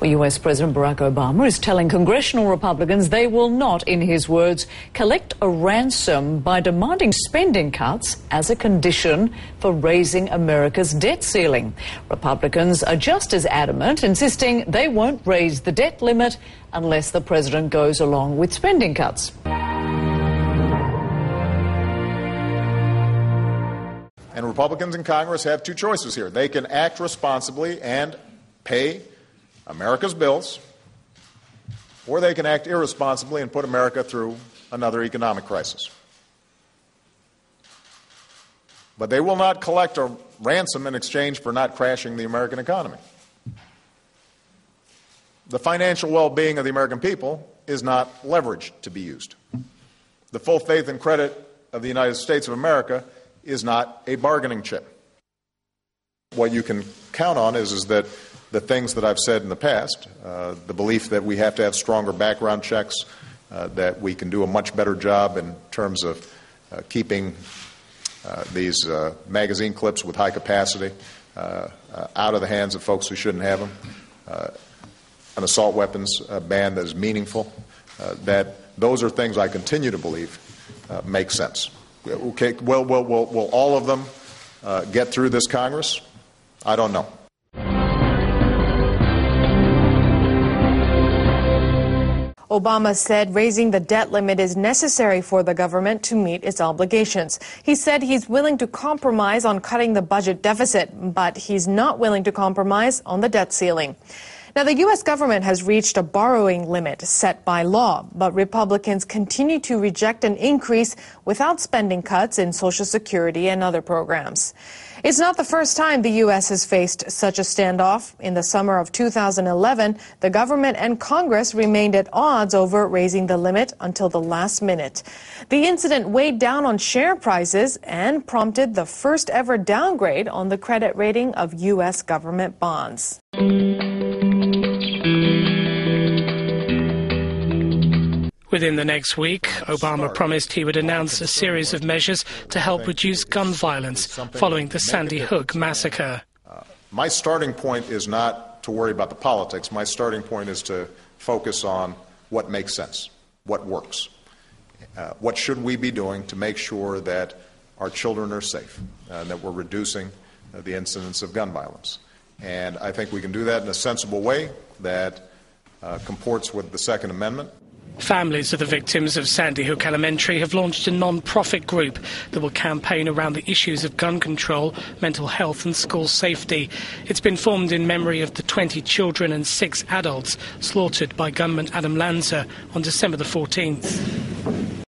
Well, US President Barack Obama is telling congressional Republicans they will not, in his words, collect a ransom by demanding spending cuts as a condition for raising America's debt ceiling. Republicans are just as adamant, insisting they won't raise the debt limit unless the president goes along with spending cuts. And Republicans in Congress have two choices here. They can act responsibly and pay America's bills, or they can act irresponsibly and put America through another economic crisis. But they will not collect a ransom in exchange for not crashing the American economy. The financial well-being of the American people is not leverage to be used. The full faith and credit of the United States of America is not a bargaining chip. What you can count on is that the things that I've said in the past, the belief that we have to have stronger background checks, that we can do a much better job in terms of keeping these magazine clips with high capacity out of the hands of folks who shouldn't have them, an assault weapons ban that is meaningful, that those are things I continue to believe make sense. Okay, will all of them get through this Congress? I don't know. Obama said raising the debt limit is necessary for the government to meet its obligations. He said he's willing to compromise on cutting the budget deficit, but he's not willing to compromise on the debt ceiling. Now, the U.S. government has reached a borrowing limit set by law, but Republicans continue to reject an increase without spending cuts in Social Security and other programs. It's not the first time the U.S. has faced such a standoff. In the summer of 2011, the government and Congress remained at odds over raising the limit until the last minute. The incident weighed down on share prices and prompted the first ever downgrade on the credit rating of U.S. government bonds. Within the next week, Obama promised he would announce a series of measures to help reduce gun violence following the Sandy Hook massacre. My starting point is not to worry about the politics. My starting point is to focus on what makes sense, what works. What should we be doing to make sure that our children are safe, and that we're reducing the incidence of gun violence. And I think we can do that in a sensible way that comports with the Second Amendment. Families of the victims of Sandy Hook Elementary have launched a non-profit group that will campaign around the issues of gun control, mental health and school safety. It's been formed in memory of the 20 children and 6 adults slaughtered by gunman Adam Lanza on December the 14th.